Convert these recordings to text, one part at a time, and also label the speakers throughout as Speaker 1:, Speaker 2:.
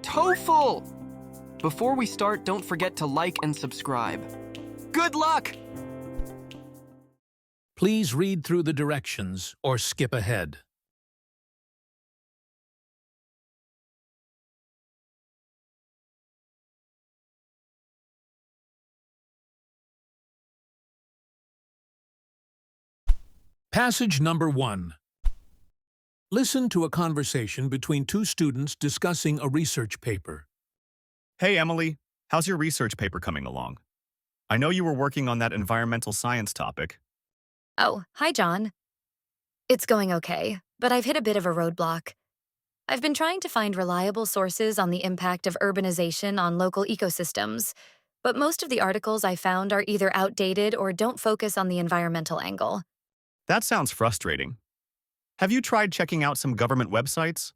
Speaker 1: TOEFL! Before we start, don't forget to like and subscribe. Good luck!
Speaker 2: Please read through the directions or skip ahead. Passage number 1. Listen to a conversation between two students discussing a research paper.
Speaker 3: Hey, Emily, how's your research paper coming along? I know you were working on that environmental science topic.
Speaker 4: Oh, hi, John. It's going okay, but I've hit a bit of a roadblock. I've been trying to find reliable sources on the impact of urbanization on local ecosystems, but most of the articles I found are either outdated or don't focus on the environmental angle.
Speaker 3: That sounds frustrating. Have you tried checking out some government websites?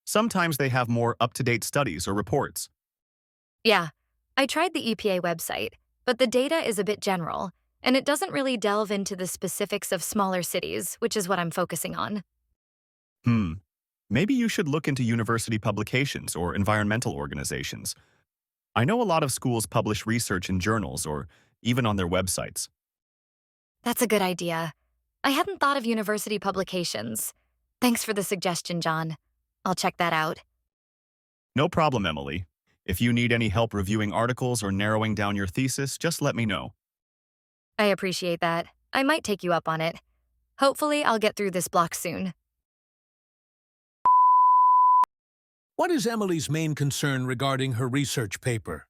Speaker 3: Sometimes they have more up-to-date studies or reports.
Speaker 4: Yeah, I tried the EPA website, but the data is a bit general, and it doesn't really delve into the specifics of smaller cities, which is what I'm focusing on.
Speaker 3: Maybe you should look into university publications or environmental organizations. I know a lot of schools publish research in journals or even on their websites.
Speaker 4: That's a good idea. I hadn't thought of university publications. Thanks for the suggestion, John. I'll check that out.
Speaker 3: No problem, Emily. If you need any help reviewing articles or narrowing down your thesis, just let me know.
Speaker 4: I appreciate that. I might take you up on it. Hopefully, I'll get through this block soon.
Speaker 2: What is Emily's main concern regarding her research paper?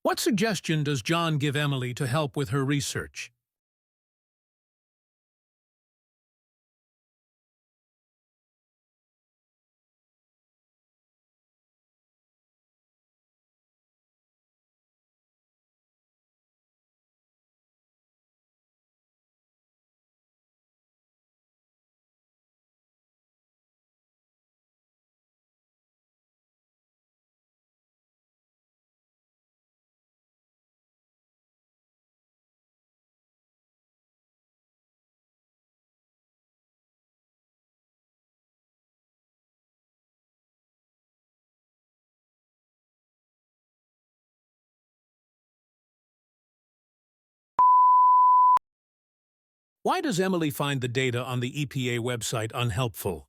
Speaker 2: What suggestion does John give Emily to help with her research? Why does Emily find the data on the EPA website unhelpful?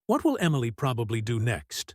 Speaker 2: What will Emily probably do next?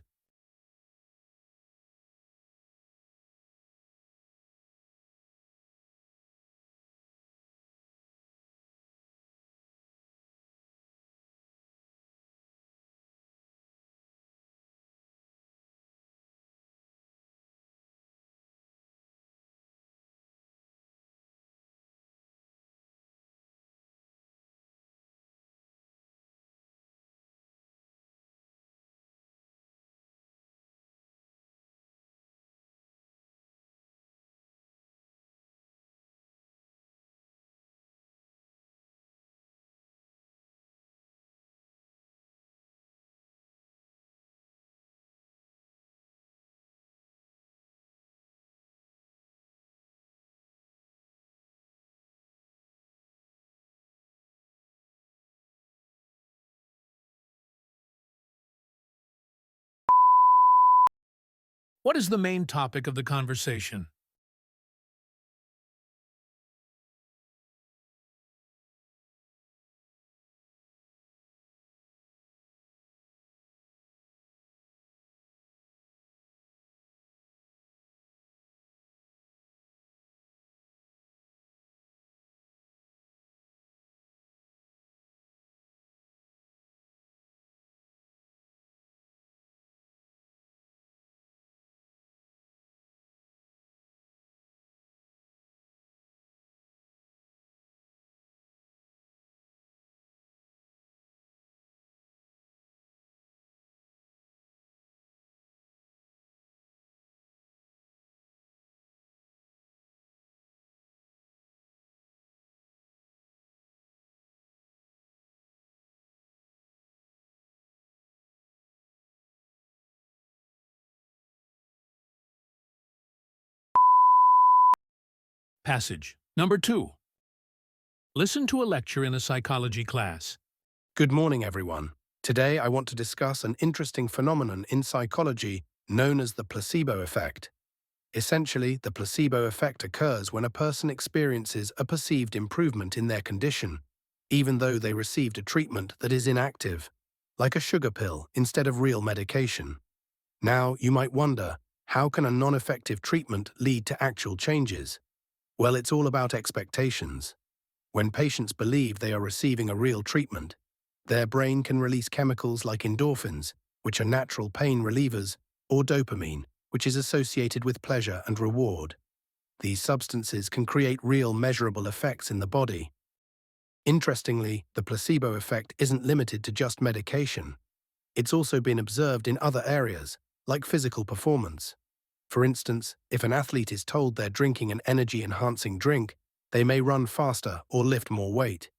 Speaker 2: What is the main topic of the conversation? Passage number 2. Listen to a lecture in a psychology class.
Speaker 5: Good morning, everyone. Today I want to discuss an interesting phenomenon in psychology known as the placebo effect. Essentially, the placebo effect occurs when a person experiences a perceived improvement in their condition, even though they received a treatment that is inactive, like a sugar pill instead of real medication. Now, you might wonder, how can a non-effective treatment lead to actual changes? Well, it's all about expectations. When patients believe they are receiving a real treatment, their brain can release chemicals like endorphins, which are natural pain relievers, or dopamine, which is associated with pleasure and reward. These substances can create real measurable effects in the body. Interestingly, the placebo effect isn't limited to just medication. It's also been observed in other areas, like physical performance. For instance, if an athlete is told they're drinking an energy-enhancing drink, they may run faster or lift more weight,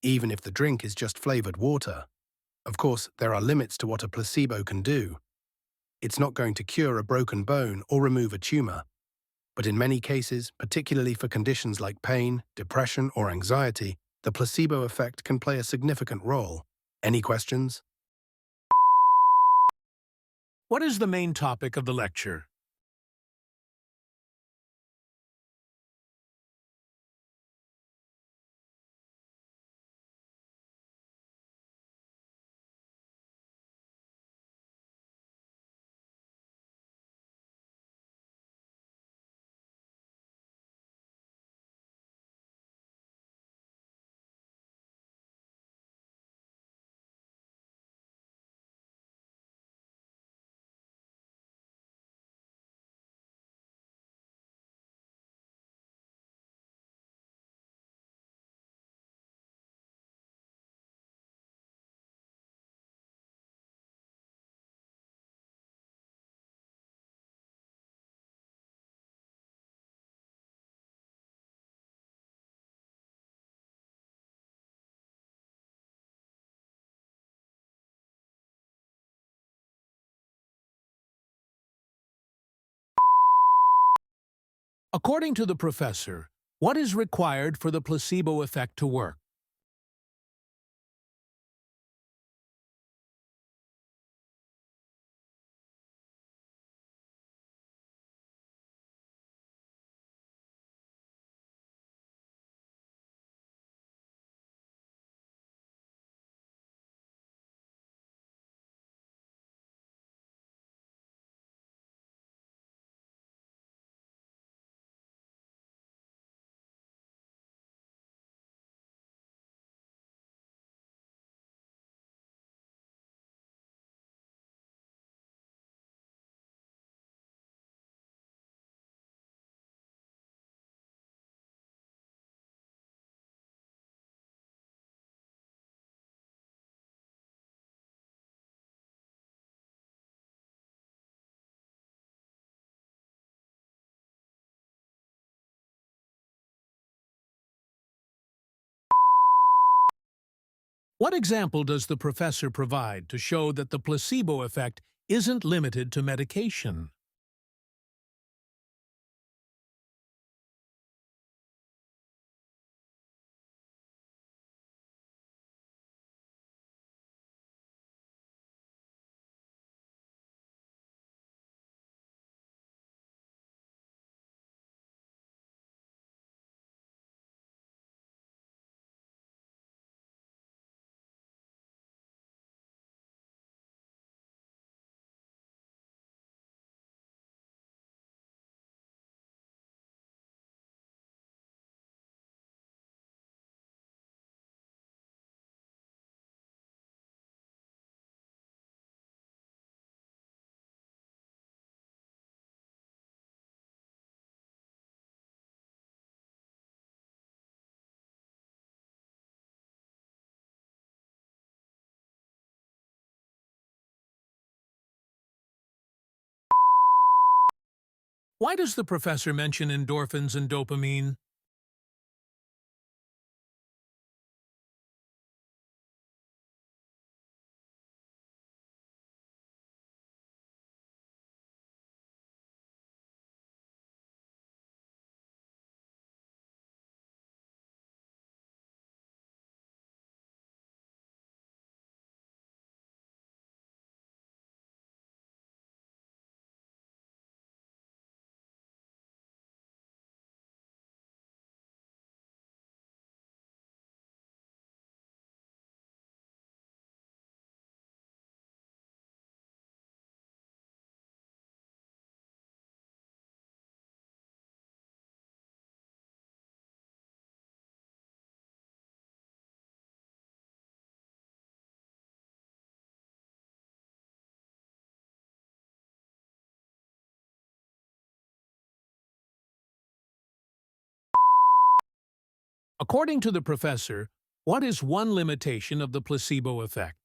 Speaker 5: even if the drink is just flavored water. Of course, there are limits to what a placebo can do. It's not going to cure a broken bone or remove a tumor. But in many cases, particularly for conditions like pain, depression, or anxiety, the placebo effect can play a significant role. Any questions?
Speaker 2: What is the main topic of the lecture? According to the professor, what is required for the placebo effect to work? What example does the professor provide to show that the placebo effect isn't limited to medication? Why does the professor mention endorphins and dopamine? According to the professor, what is one limitation of the placebo effect?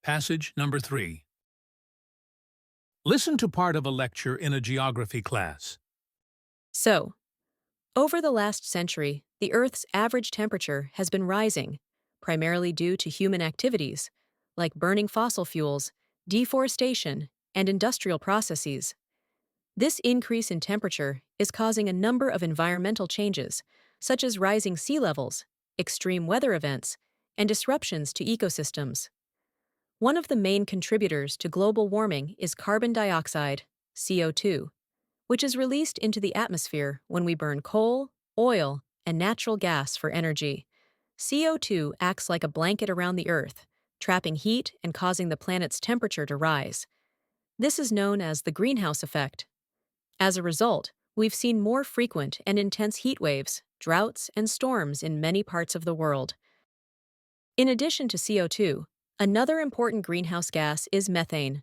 Speaker 2: Passage number 3. Listen to part of a lecture in a geography class.
Speaker 6: So, over the last century, the Earth's average temperature has been rising, primarily due to human activities, like burning fossil fuels, deforestation, and industrial processes. This increase in temperature is causing a number of environmental changes, such as rising sea levels, extreme weather events, and disruptions to ecosystems. One of the main contributors to global warming is carbon dioxide, CO2, which is released into the atmosphere when we burn coal, oil, and natural gas for energy. CO2 acts like a blanket around the Earth, trapping heat and causing the planet's temperature to rise. This is known as the greenhouse effect. As a result, we've seen more frequent and intense heat waves, droughts, and storms in many parts of the world. In addition to CO2, another important greenhouse gas is methane.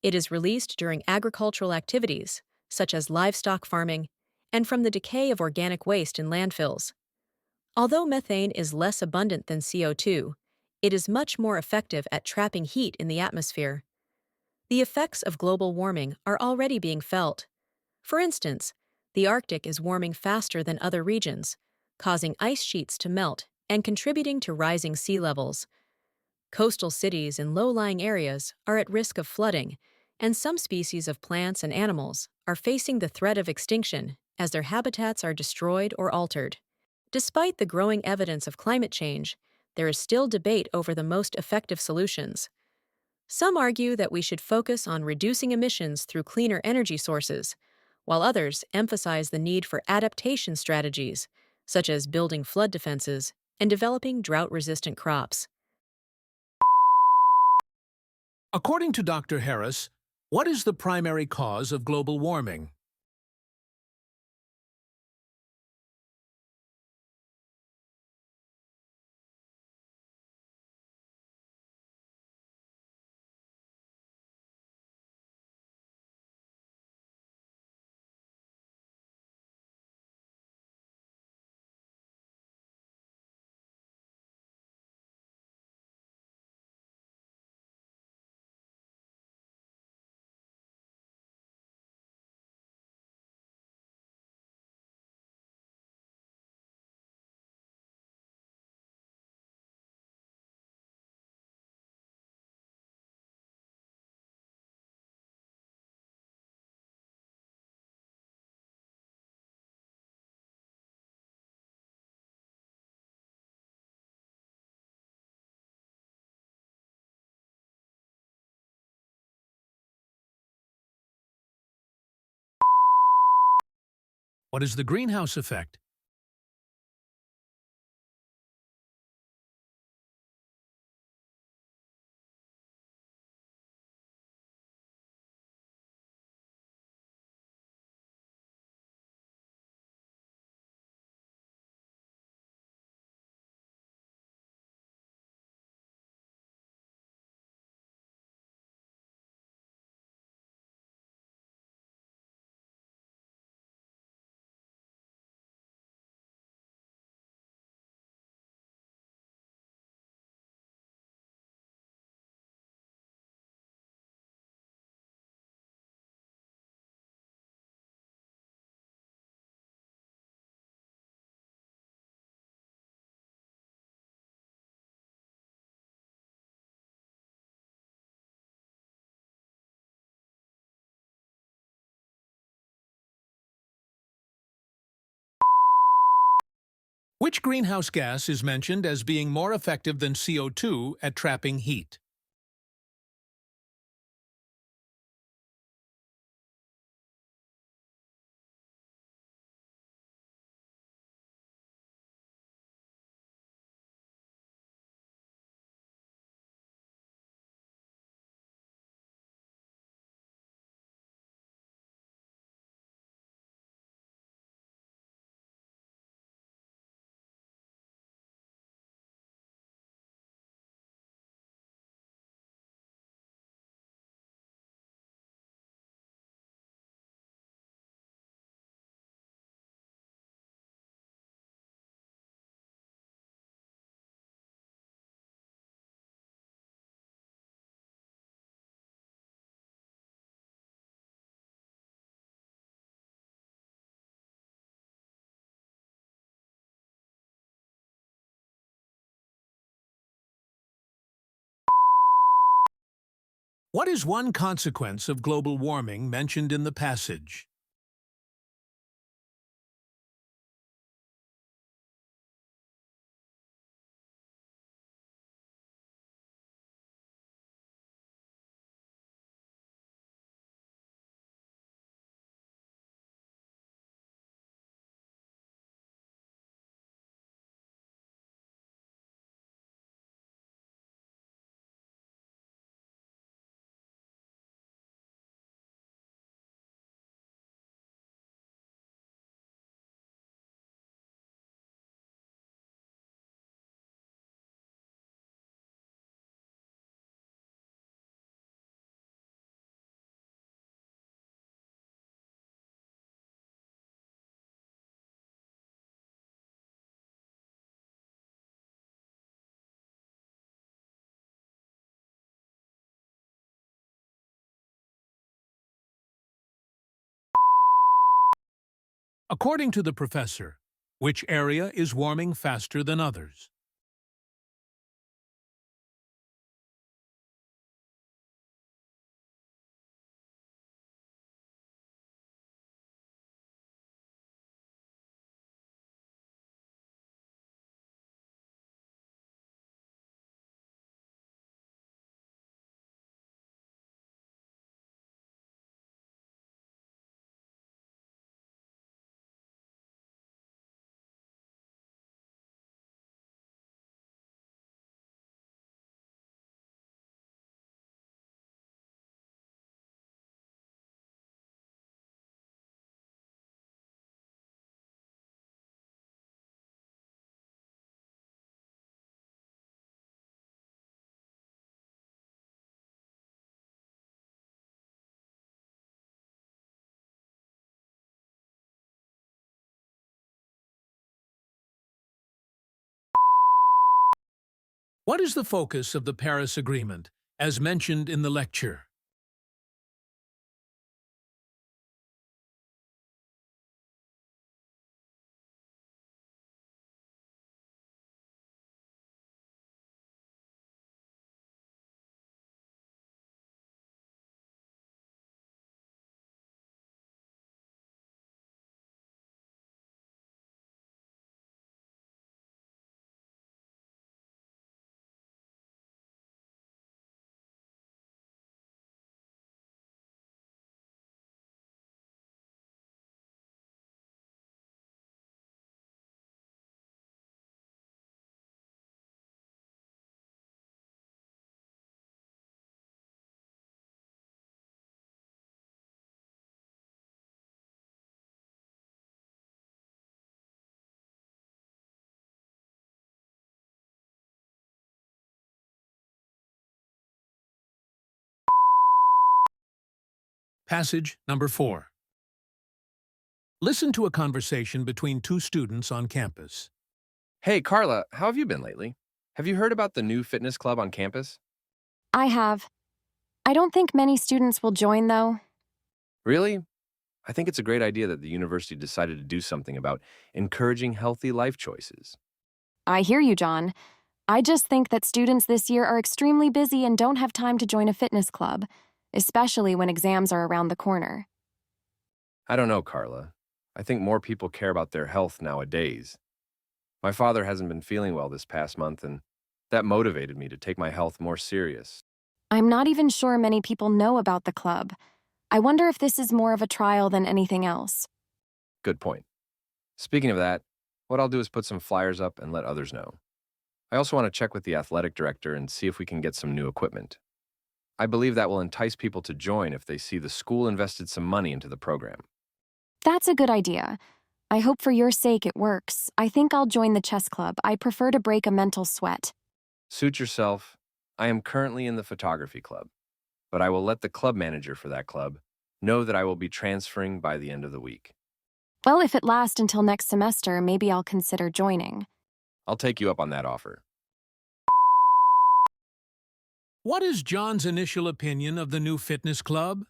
Speaker 6: It is released during agricultural activities, such as livestock farming, and from the decay of organic waste in landfills. Although methane is less abundant than CO2, it is much more effective at trapping heat in the atmosphere. The effects of global warming are already being felt. For instance, the Arctic is warming faster than other regions, causing ice sheets to melt and contributing to rising sea levels. Coastal cities and low-lying areas are at risk of flooding, and some species of plants and animals are facing the threat of extinction as their habitats are destroyed or altered. Despite the growing evidence of climate change, there is still debate over the most effective solutions. Some argue that we should focus on reducing emissions through cleaner energy sources, while others emphasize the need for adaptation strategies, such as building flood defenses and developing drought-resistant crops.
Speaker 2: According to Dr. Harris, what is the primary cause of global warming? What is the greenhouse effect? Which greenhouse gas is mentioned as being more effective than CO2 at trapping heat? What is one consequence of global warming mentioned in the passage? According to the professor, which area is warming faster than others? What is the focus of the Paris Agreement, as mentioned in the lecture? Passage number 4. Listen to a conversation between two students on campus.
Speaker 7: Hey, Carla, how have you been lately? Have you heard about the new fitness club on campus?
Speaker 8: I have. I don't think many students will join, though.
Speaker 7: Really? I think it's a great idea that the university decided to do something about encouraging healthy life choices.
Speaker 8: I hear you, John. I just think that students this year are extremely busy and don't have time to join a fitness club, especially when exams are around the corner.
Speaker 7: I don't know, Carla. I think more people care about their health nowadays. My father hasn't been feeling well this past month, and that motivated me to take my health more serious.
Speaker 8: I'm not even sure many people know about the club. I wonder if this is more of a trial than anything else.
Speaker 7: Good point. Speaking of that, what I'll do is put some flyers up and let others know. I also want to check with the athletic director and see if we can get some new equipment. I believe that will entice people to join if they see the school invested some money into the program.
Speaker 8: That's a good idea. I hope for your sake it works. I think I'll join the chess club. I prefer to break a mental sweat.
Speaker 7: Suit yourself. I am currently in the photography club, but I will let the club manager for that club know that I will be transferring by the end of the week.
Speaker 8: Well, if it lasts until next semester, maybe I'll consider joining.
Speaker 7: I'll take you up on that offer.
Speaker 2: What is John's initial opinion of the new fitness club?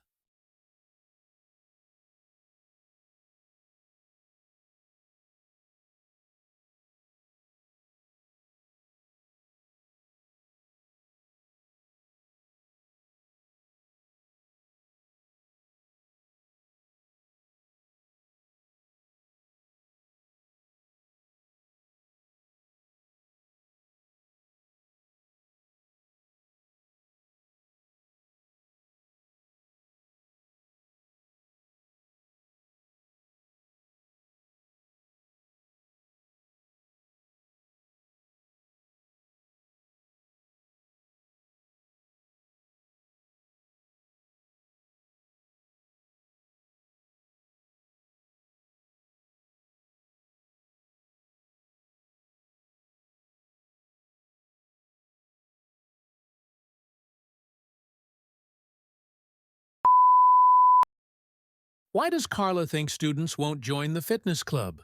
Speaker 2: Why does Carla think students won't join the fitness club?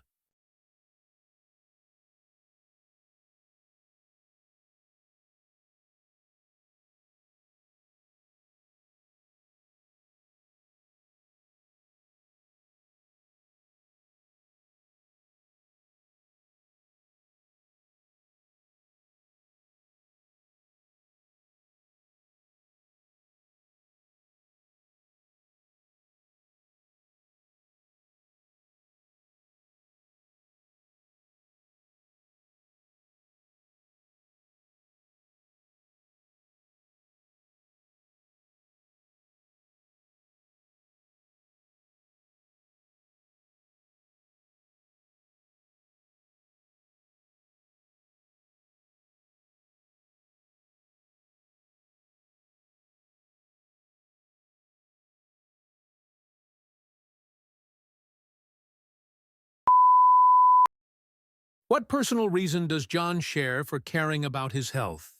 Speaker 2: What personal reason does John share for caring about his health?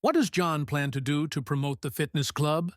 Speaker 2: What does John plan to do to promote the fitness club?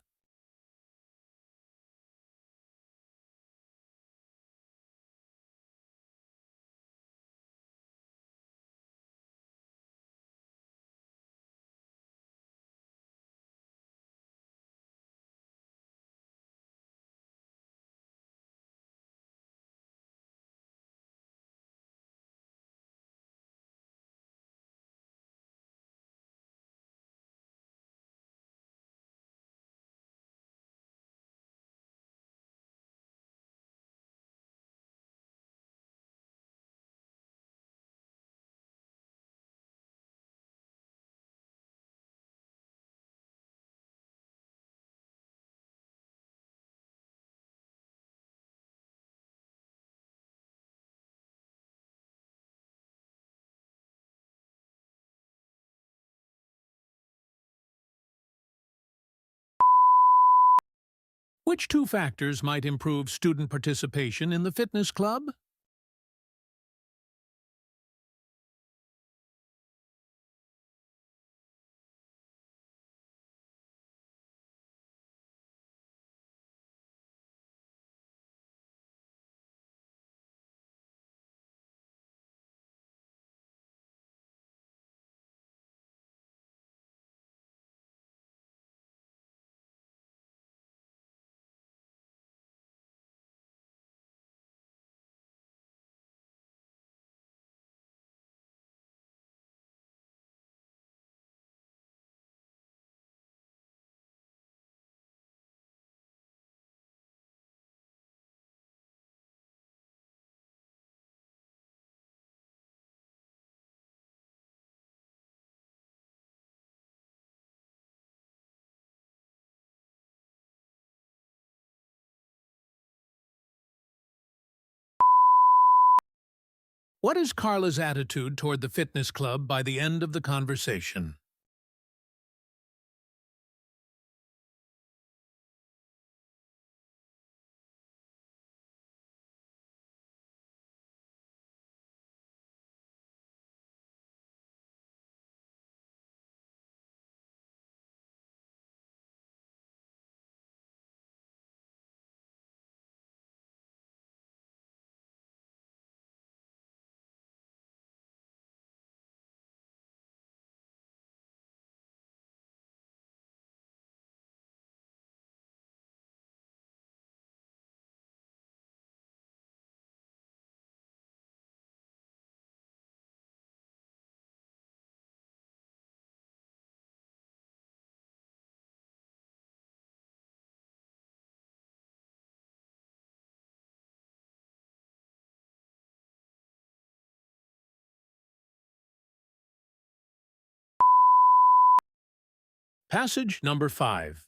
Speaker 2: Which two factors might improve student participation in the fitness club? What is Carla's attitude toward the fitness club by the end of the conversation? Passage number 5.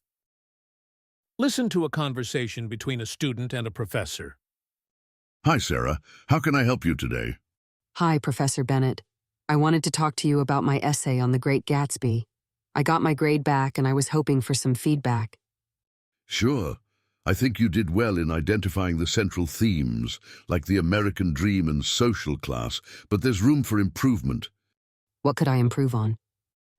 Speaker 2: Listen to a conversation between a student and a professor.
Speaker 9: Hi, Sarah. How can I help you today?
Speaker 10: Hi, Professor Bennett. I wanted to talk to you about my essay on The Great Gatsby. I got my grade back and I was hoping for some feedback.
Speaker 9: Sure. I think you did well in identifying the central themes, like the American dream and social class, but there's room for improvement.
Speaker 10: What could I improve on?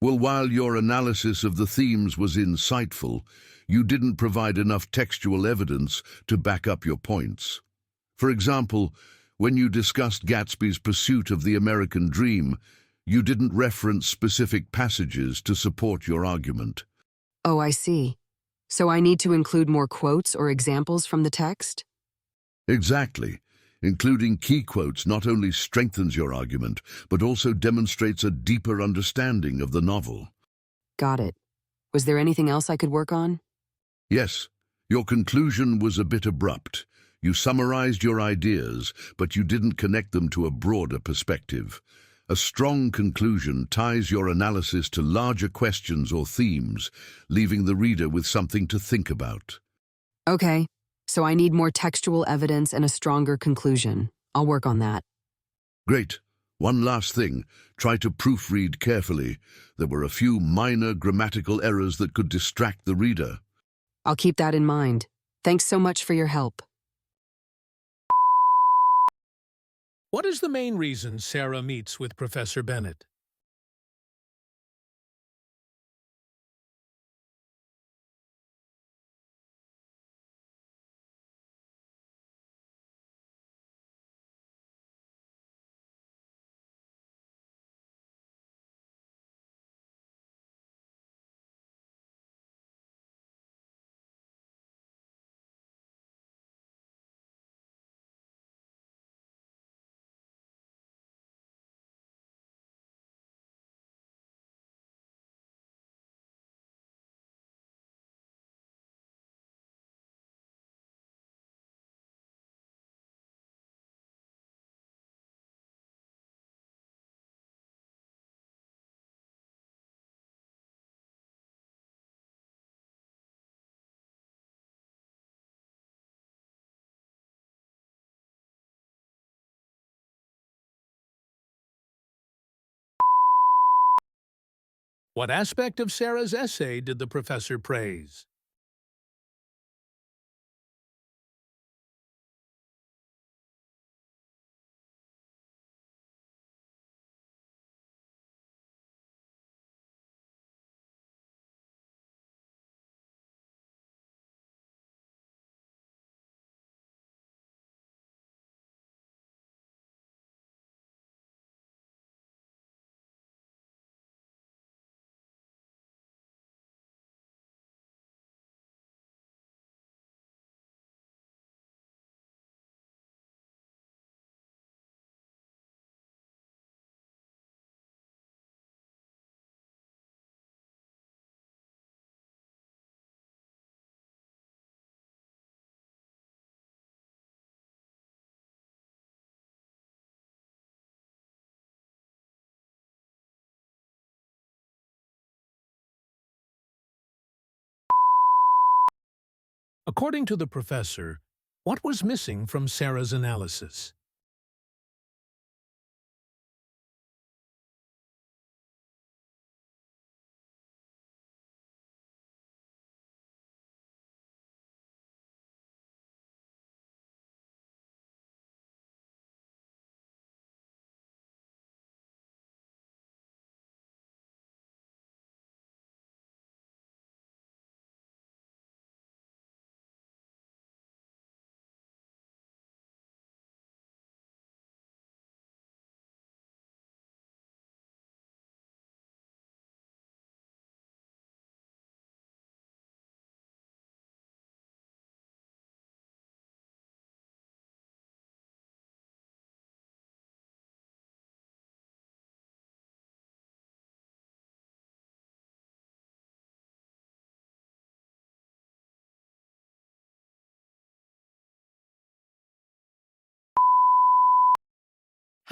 Speaker 9: Well, while your analysis of the themes was insightful, you didn't provide enough textual evidence to back up your points. For example, when you discussed Gatsby's pursuit of the American dream, you didn't reference specific passages to support your argument.
Speaker 10: Oh, I see. So I need to include more quotes or examples from the text?
Speaker 9: Exactly. Including key quotes not only strengthens your argument, but also demonstrates a deeper understanding of the novel.
Speaker 10: Got it. Was there anything else I could work on?
Speaker 9: Yes, your conclusion was a bit abrupt. You summarized your ideas, but you didn't connect them to a broader perspective. A strong conclusion ties your analysis to larger questions or themes, leaving the reader with something to think about.
Speaker 10: Okay, so I need more textual evidence and a stronger conclusion. I'll work on that.
Speaker 9: Great. One last thing. Try to proofread carefully. There were a few minor grammatical errors that could distract the reader.
Speaker 10: I'll keep that in mind. Thanks so much for your help.
Speaker 2: What is the main reason Sarah meets with Professor Bennett? What aspect of Sarah's essay did the professor praise? According to the professor, what was missing from Sarah's analysis?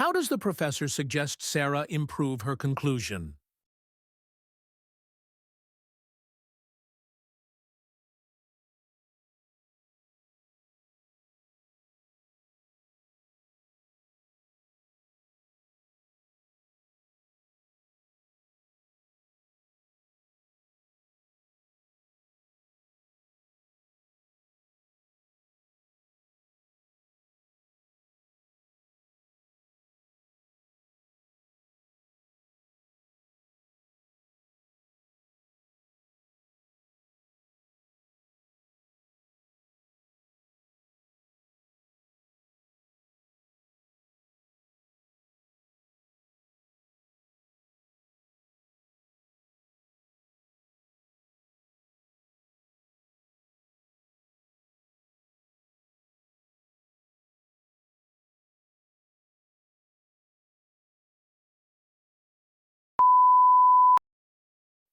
Speaker 2: How does the professor suggest Sarah improve her conclusion?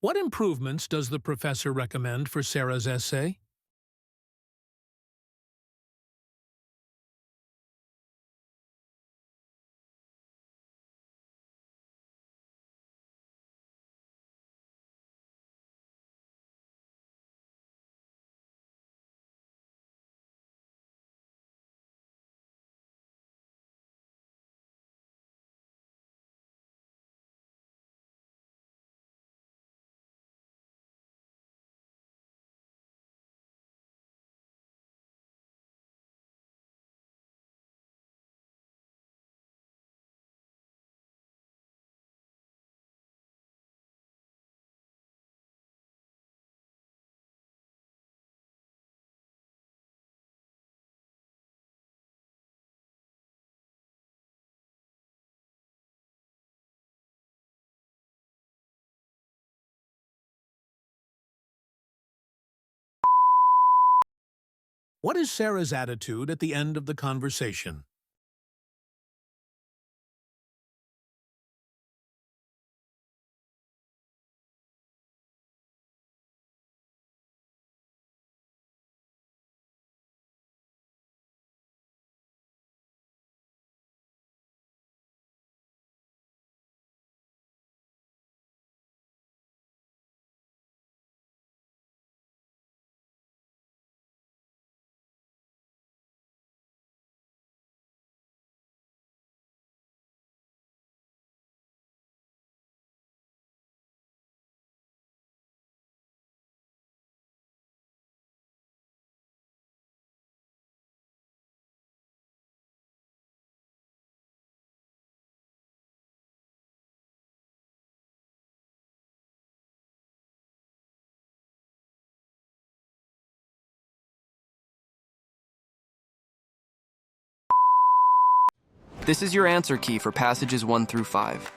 Speaker 2: What improvements does the professor recommend for Sarah's essay? What is Sarah's attitude at the end of the conversation?
Speaker 1: This is your answer key for passages 1 through 5.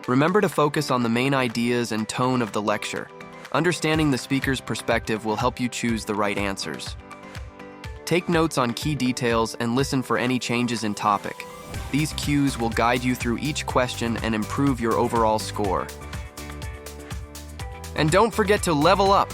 Speaker 1: Remember to focus on the main ideas and tone of the lecture. Understanding the speaker's perspective will help you choose the right answers. Take notes on key details and listen for any changes in topic. These cues will guide you through each question and improve your overall score. And don't forget to level up!